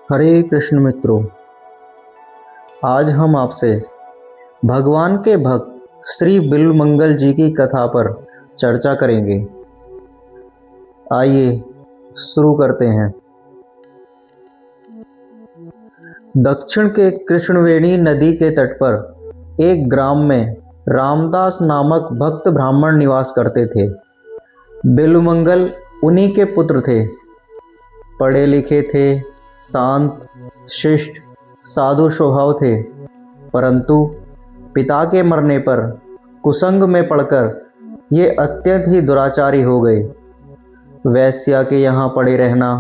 हरे कृष्ण मित्रों, आज हम आपसे भगवान के भक्त श्री बिल्वमंगल जी की कथा पर चर्चा करेंगे। आइए शुरू करते हैं। दक्षिण के कृष्णवेणी नदी के तट पर एक ग्राम में रामदास नामक भक्त ब्राह्मण निवास करते थे। बिल्वमंगल उन्हीं के पुत्र थे। पढ़े लिखे थे, शांत, शिष्ट, साधु स्वभाव थे, परंतु पिता के मरने पर कुसंग में पड़कर ये अत्यंत ही दुराचारी हो गए। वैश्या के यहाँ पड़े रहना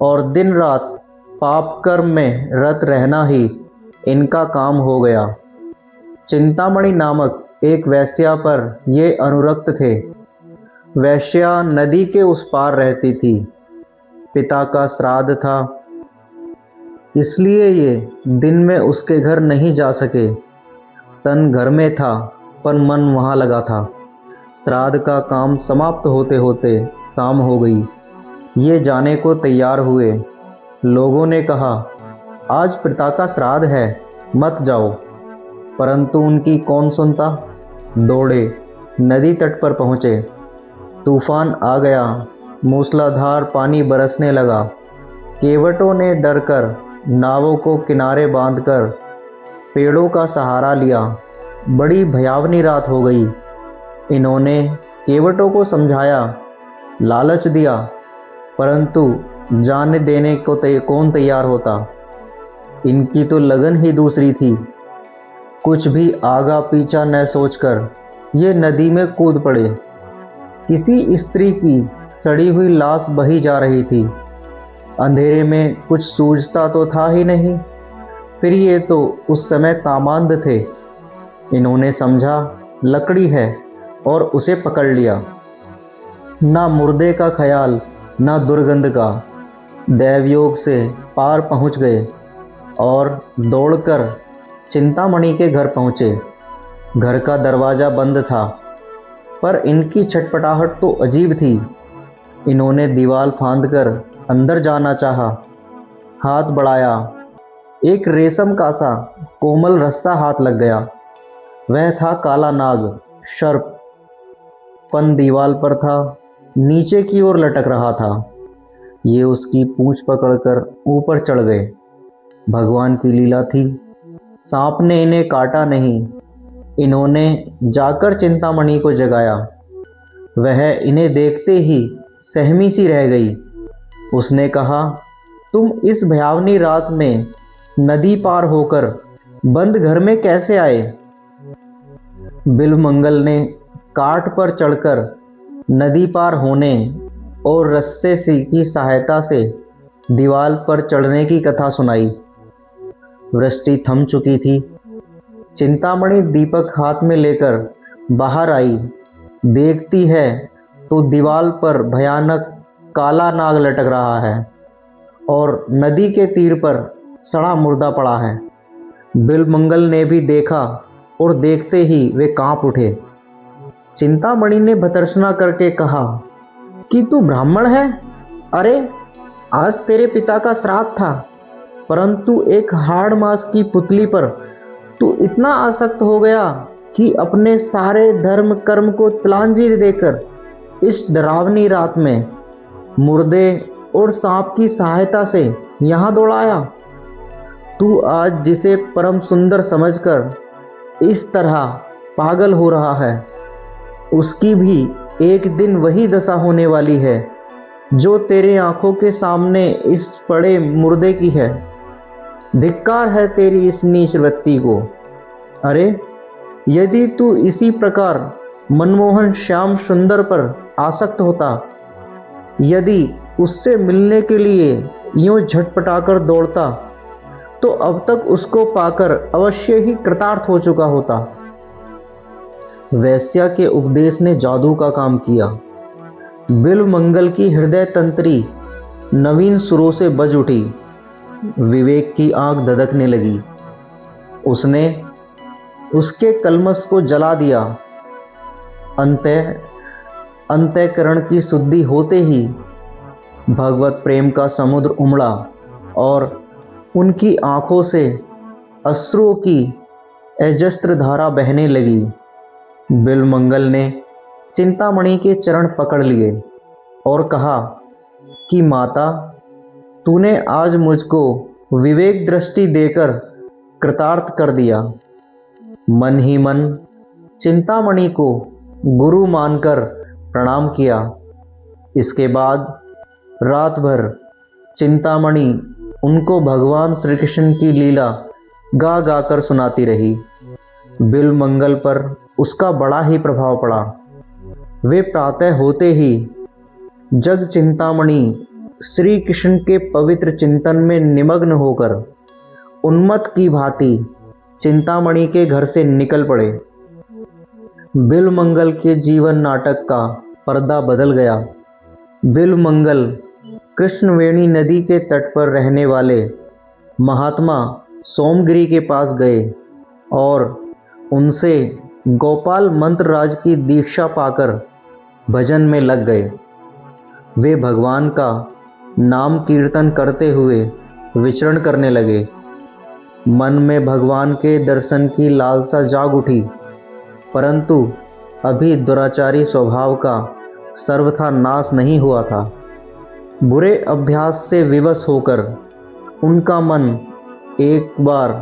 और दिन रात पाप कर्म में रत रहना ही इनका काम हो गया। चिंतामणि नामक एक वैश्या पर ये अनुरक्त थे। वैश्या नदी के उस पार रहती थी। पिता का श्राद्ध था, इसलिए ये दिन में उसके घर नहीं जा सके। तन घर में था पर मन वहाँ लगा था। श्राद्ध का काम समाप्त होते होते शाम हो गई। ये जाने को तैयार हुए। लोगों ने कहा, आज पिता का श्राद्ध है, मत जाओ। परंतु उनकी कौन सुनता। दौड़े नदी तट पर पहुँचे। तूफान आ गया, मूसलाधार पानी बरसने लगा। केवटों ने डरकर नावों को किनारे बांधकर पेड़ों का सहारा लिया। बड़ी भयावनी रात हो गई। इन्होंने केवटों को समझाया, लालच दिया, परंतु जान देने को कौन तैयार होता। इनकी तो लगन ही दूसरी थी। कुछ भी आगा पीछा न सोचकर ये नदी में कूद पड़े। किसी स्त्री की सड़ी हुई लाश बही जा रही थी। अंधेरे में कुछ सूझता तो था ही नहीं। फिर ये तो उस समय कामांध थे। इन्होंने समझा लकड़ी है और उसे पकड़ लिया। ना मुर्दे का ख्याल, ना दुर्गंध का। दैवयोग से पार पहुंच गए और दौड़कर चिंतामणि के घर पहुँचे। घर का दरवाज़ा बंद था, पर इनकी छटपटाहट तो अजीब थी। इन्होंने दीवार फांदकर अंदर जाना चाहा। हाथ बढ़ाया, एक रेशम का सा कोमल रस्सा हाथ लग गया। वह था काला नाग, सर्प। फन दीवार पर था, नीचे की ओर लटक रहा था। ये उसकी पूंछ पकड़कर ऊपर चढ़ गए। भगवान की लीला थी। सांप ने इन्हें काटा नहीं। इन्होंने जाकर चिंतामणि को जगाया। वह इन्हें देखते ही सहमी सी रह गई। उसने कहा, तुम इस भयावनी रात में नदी पार होकर बंद घर में कैसे आए। बिल्वमंगल ने काठ पर चढ़कर नदी पार होने और रस्से की सहायता से दीवार पर चढ़ने की कथा सुनाई। वृष्टि थम चुकी थी। चिंतामणि दीपक हाथ में लेकर बाहर आई। देखती है तो दीवार पर भयानक काला नाग लटक रहा है और नदी के तीर पर सड़ा मुर्दा पड़ा है। बिल्वमंगल ने भी देखा और देखते ही वे कांप उठे। चिंतामणि ने भर्त्सना करके कहा कि तू ब्राह्मण है। अरे, आज तेरे पिता का श्राद्ध था, परंतु एक हाड़ मांस की पुतली पर तू इतना आसक्त हो गया कि अपने सारे धर्म कर्म को तिलांजलि देकर इस डरावनी रात में मुर्दे और सांप की सहायता से यहाँ दौड़ाया। तू आज जिसे परम सुंदर समझकर इस तरह पागल हो रहा है, उसकी भी एक दिन वही दशा होने वाली है जो तेरे आंखों के सामने इस पड़े मुर्दे की है। धिक्कार है तेरी इस नीच वृत्ति को। अरे, यदि तू इसी प्रकार मनमोहन श्याम सुंदर पर आसक्त होता, यदि उससे मिलने के लिए यूं झटपटाकर दौड़ता, तो अब तक उसको पाकर अवश्य ही कृतार्थ हो चुका होता। वैश्या के उपदेश ने जादू का काम किया। बिल्वमंगल की हृदय तंत्री नवीन सुरों से बज उठी। विवेक की आग धधकने लगी। उसने उसके कलमश को जला दिया। अंतःकरण की शुद्धि होते ही भगवत प्रेम का समुद्र उमड़ा और उनकी आंखों से अश्रुओं की अजस्त्र धारा बहने लगी। बिल्वमंगल ने चिंतामणि के चरण पकड़ लिए और कहा कि माता, तूने आज मुझको विवेक दृष्टि देकर कृतार्थ कर दिया। मन ही मन चिंतामणि को गुरु मानकर प्रणाम किया। इसके बाद रात भर चिंतामणि उनको भगवान श्री कृष्ण की लीला गा गा कर सुनाती रही। बिल्वमंगल पर उसका बड़ा ही प्रभाव पड़ा। वे प्रातः होते ही जग चिंतामणि श्री कृष्ण के पवित्र चिंतन में निमग्न होकर उन्मत्त की भांति चिंतामणि के घर से निकल पड़े। बिल्वमंगल के जीवन नाटक का पर्दा बदल गया। बिल्वमंगल कृष्णवेणी नदी के तट पर रहने वाले महात्मा सोमगिरी के पास गए और उनसे गोपाल मंत्रराज की दीक्षा पाकर भजन में लग गए। वे भगवान का नाम कीर्तन करते हुए विचरण करने लगे। मन में भगवान के दर्शन की लालसा जाग उठी, परंतु अभी दुराचारी स्वभाव का सर्वथा नाश नहीं हुआ था। बुरे अभ्यास से विवश होकर उनका मन एक बार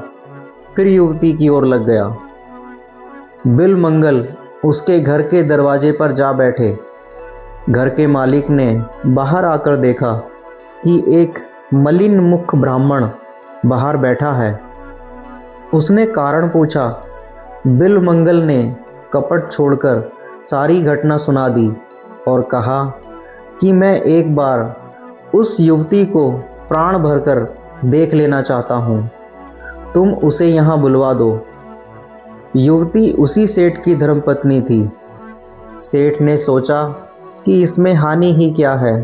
फिर युवती की ओर लग गया। बिल्वमंगल उसके घर के दरवाजे पर जा बैठे। घर के मालिक ने बाहर आकर देखा कि एक मलिन मुख ब्राह्मण बाहर बैठा है। उसने कारण पूछा। बिल्वमंगल ने कपट छोड़कर सारी घटना सुना दी और कहा कि मैं एक बार उस युवती को प्राण भरकर देख लेना चाहता हूँ। तुम उसे यहाँ बुलवा दो। युवती उसी सेठ की धर्मपत्नी थी। सेठ ने सोचा कि इसमें हानि ही क्या है,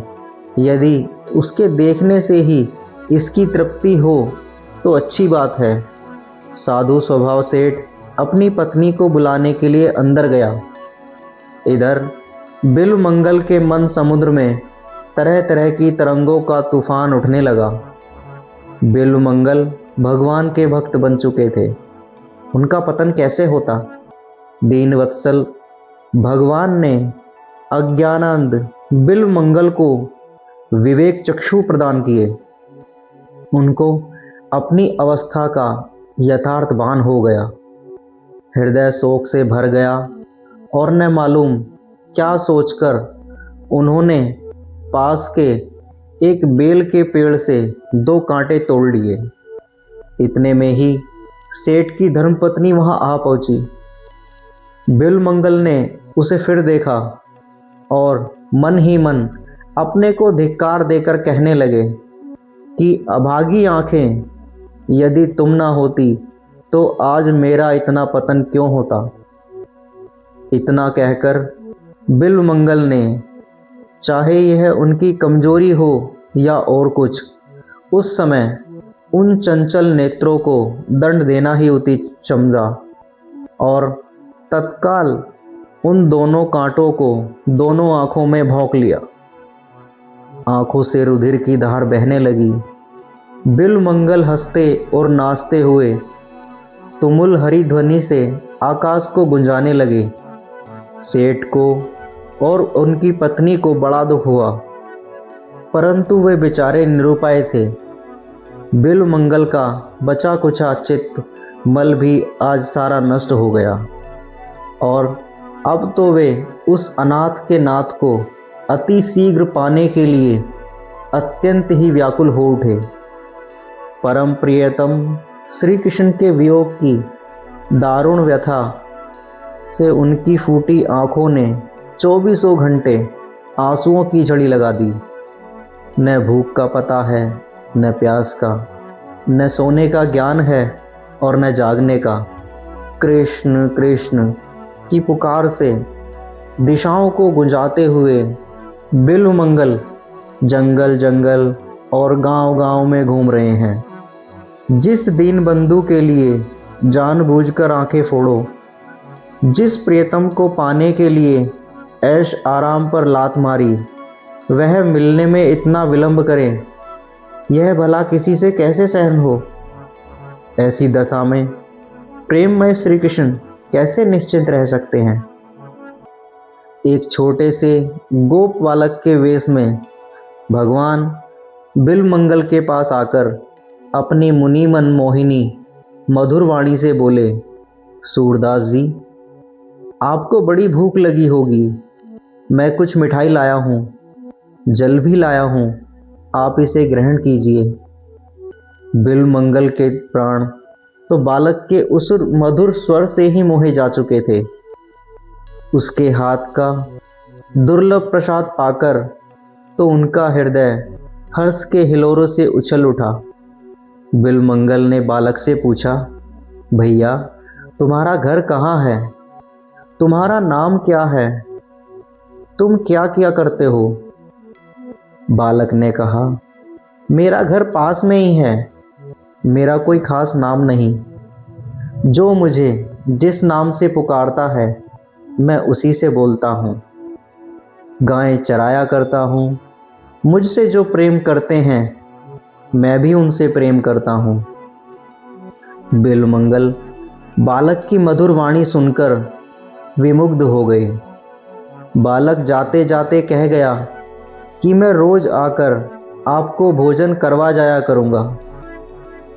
यदि उसके देखने से ही इसकी तृप्ति हो तो अच्छी बात है। साधु स्वभाव सेठ अपनी पत्नी को बुलाने के लिए अंदर गया। इधर बिल्वमंगल के मन समुद्र में तरह तरह की तरंगों का तूफान उठने लगा। बिल्वमंगल भगवान के भक्त बन चुके थे, उनका पतन कैसे होता। दीनवत्सल भगवान ने अज्ञानांध बिल्वमंगल को विवेक चक्षु प्रदान किए। उनको अपनी अवस्था का यथार्थ भान हो गया। हृदय शोक से भर गया और न मालूम क्या सोचकर उन्होंने पास के एक बेल के पेड़ से 2 कांटे तोड़ लिए। इतने में ही सेठ की धर्मपत्नी वहां आ पहुंची। बिल्वमंगल ने उसे फिर देखा और मन ही मन अपने को धिक्कार देकर कहने लगे कि अभागी आंखें, यदि तुम ना होती तो आज मेरा इतना पतन क्यों होता। इतना कहकर बिल्वमंगल ने, चाहे यह उनकी कमजोरी हो या और कुछ, उस समय उन चंचल नेत्रों को दंड देना ही उचित समझा और तत्काल उन दोनों कांटों को दोनों आंखों में भोंक लिया। आंखों से रुधिर की धार बहने लगी। बिल्वमंगल हंसते और नाचते हुए तुमुल हरी ध्वनि से आकाश को गुंजाने लगे। सेठ को और उनकी पत्नी को बड़ा दुख हुआ, परंतु वे बेचारे निरुपाय थे। बिल्वमंगल का बचा कुचा चित्त मल भी आज सारा नष्ट हो गया और अब तो वे उस अनाथ के नाथ को अति शीघ्र पाने के लिए अत्यंत ही व्याकुल हो उठे। परम प्रियतम श्री कृष्ण के वियोग की दारुण व्यथा से उनकी फूटी आँखों ने 24 घंटे आंसुओं की झड़ी लगा दी। न भूख का पता है, न प्यास का, न सोने का ज्ञान है और न जागने का। कृष्ण कृष्ण की पुकार से दिशाओं को गुंजाते हुए बिल्वमंगल जंगल जंगल और गांव-गांव में घूम रहे हैं। जिस दीनबंधु के लिए जानबूझकर आंखें फोड़ो, जिस प्रियतम को पाने के लिए ऐश आराम पर लात मारी, वह मिलने में इतना विलंब करे यह भला किसी से कैसे सहन हो? ऐसी दशा में प्रेममय श्री कृष्ण कैसे निश्चिंत रह सकते हैं? एक छोटे से गोप बालक के वेश में भगवान बिलमंगल के पास आकर अपनी मुनि मनमोहिनी मधुर वाणी से बोले, सूरदास जी, आपको बड़ी भूख लगी होगी। मैं कुछ मिठाई लाया हूँ, जल भी लाया हूँ, आप इसे ग्रहण कीजिए। बिलमंगल के प्राण तो बालक के उस मधुर स्वर से ही मोहे जा चुके थे। उसके हाथ का दुर्लभ प्रसाद पाकर तो उनका हृदय हर्ष के हिलोरों से उछल उठा। बिलमंगल ने बालक से पूछा, भैया, तुम्हारा घर कहाँ है? तुम्हारा नाम क्या है? तुम क्या किया करते हो? बालक ने कहा, मेरा घर पास में ही है, मेरा कोई खास नाम नहीं। जो मुझे जिस नाम से पुकारता है मैं उसी से बोलता हूँ। गायें चराया करता हूँ। मुझसे जो प्रेम करते हैं मैं भी उनसे प्रेम करता हूँ। बिलमंगल बालक की मधुर वाणी सुनकर विमुग्ध हो गए। बालक जाते जाते कह गया कि मैं रोज आकर आपको भोजन करवा जाया करूँगा।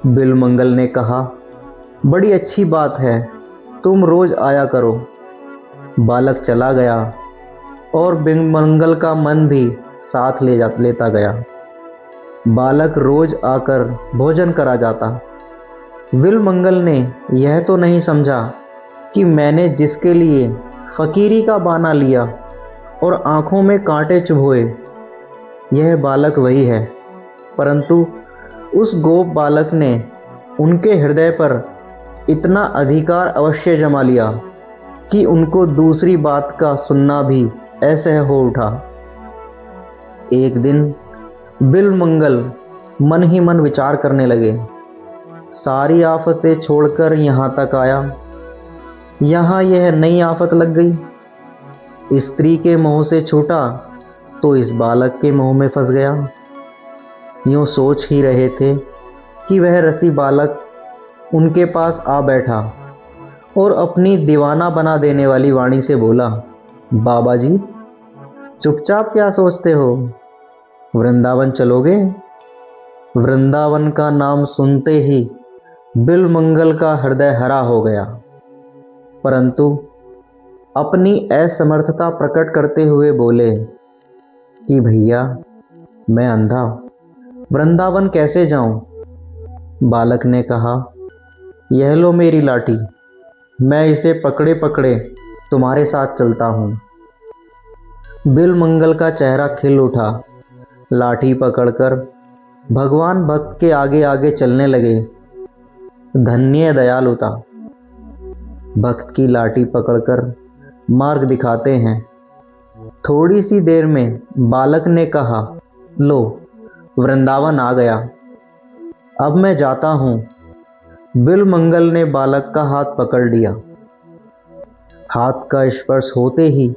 बिलमंगल ने कहा, बड़ी अच्छी बात है, तुम रोज आया करो। बालक चला गया और बिलमंगल का मन भी साथ लेता गया। बालक रोज आकर भोजन करा जाता। बिलमंगल ने यह तो नहीं समझा कि मैंने जिसके लिए फकीरी का बाना लिया और आँखों में कांटे चुभोए, यह बालक वही है। परंतु उस गोप बालक ने उनके हृदय पर इतना अधिकार अवश्य जमा लिया कि उनको दूसरी बात का सुनना भी असह्य हो उठा। एक दिन बिलमंगल मन ही मन विचार करने लगे, सारी आफतें छोड़कर यहाँ तक आया, यहाँ यह नई आफत लग गई। स्त्री के मोह से छूटा तो इस बालक के मोह में फंस गया। यूँ सोच ही रहे थे कि वह रसी बालक उनके पास आ बैठा और अपनी दीवाना बना देने वाली वाणी से बोला, बाबा जी, चुपचाप क्या सोचते हो? वृंदावन चलोगे? वृंदावन का नाम सुनते ही बिलमंगल का हृदय हरा हो गया, परंतु अपनी असमर्थता प्रकट करते हुए बोले कि भैया, मैं अंधा, वृंदावन कैसे जाऊं? बालक ने कहा, यह लो मेरी लाठी, मैं इसे पकड़े पकड़े तुम्हारे साथ चलता हूँ। बिलमंगल का चेहरा खिल उठा। लाठी पकड़कर भगवान भक्त के आगे आगे चलने लगे। धन्य दयालुता, भक्त की लाठी पकड़कर मार्ग दिखाते हैं। थोड़ी सी देर में बालक ने कहा, लो, वृंदावन आ गया, अब मैं जाता हूँ। बिलमंगल ने बालक का हाथ पकड़ लिया। हाथ का स्पर्श होते ही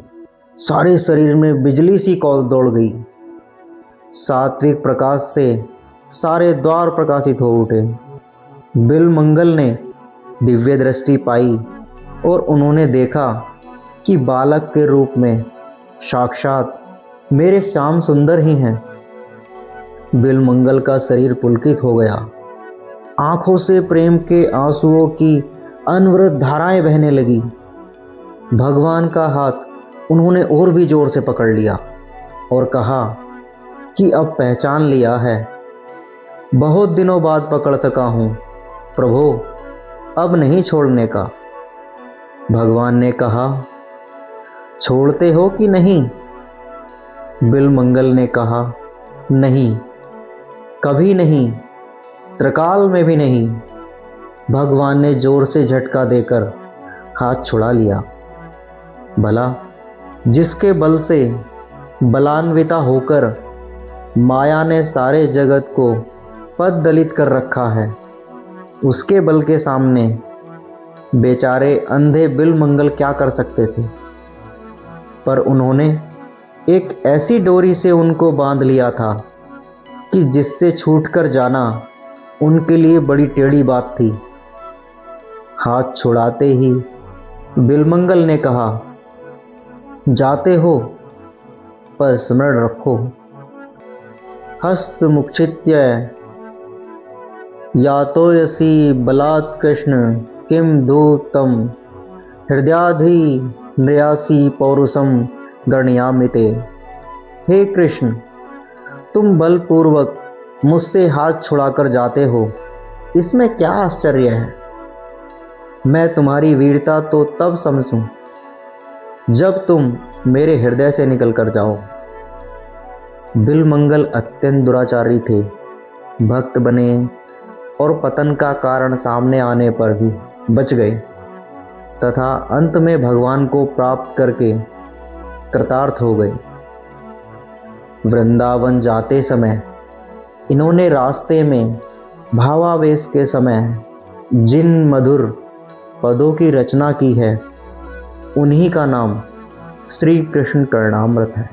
सारे शरीर में बिजली सी कौल दौड़ गई। सात्विक प्रकाश से सारे द्वार प्रकाशित हो उठे। बिलमंगल ने दिव्य दृष्टि पाई और उन्होंने देखा कि बालक के रूप में साक्षात मेरे श्याम सुंदर ही हैं। बिलमंगल का शरीर पुलकित हो गया। आंखों से प्रेम के आंसुओं की अनवरत धाराएं बहने लगी। भगवान का हाथ उन्होंने और भी जोर से पकड़ लिया और कहा कि अब पहचान लिया है, बहुत दिनों बाद पकड़ सका हूँ प्रभु, अब नहीं छोड़ने का। भगवान ने कहा, छोड़ते हो कि नहीं? बिलमंगल ने कहा, नहीं, कभी नहीं, त्रिकाल में भी नहीं। भगवान ने जोर से झटका देकर हाथ छुड़ा लिया। भला जिसके बल से बलान्विता होकर माया ने सारे जगत को पद दलित कर रखा है, उसके बल के सामने बेचारे अंधे बिलमंगल क्या कर सकते थे? पर उन्होंने एक ऐसी डोरी से उनको बांध लिया था कि जिससे छूटकर जाना उनके लिए बड़ी टेढ़ी बात थी। हाथ छुड़ाते ही बिलमंगल ने कहा, जाते हो पर स्मरण रखो, हस्त मुक्षित्य यातोयसि बलात् कृष्ण किम दूतम हृदयाधि नृयासी पौरुषम गणयामि ते। हे कृष्ण, तुम बलपूर्वक मुझसे हाथ छुड़ाकर जाते हो, इसमें क्या आश्चर्य है। मैं तुम्हारी वीरता तो तब समझूं जब तुम मेरे हृदय से निकल कर जाओ। बिलमंगल अत्यंत दुराचारी थे, भक्त बने और पतन का कारण सामने आने पर भी बच गए तथा अंत में भगवान को प्राप्त करके कृतार्थ हो गए। वृंदावन जाते समय इन्होंने रास्ते में भावावेश के समय जिन मधुर पदों की रचना की है, उन्हीं का नाम श्री कृष्ण कर्णामृत है।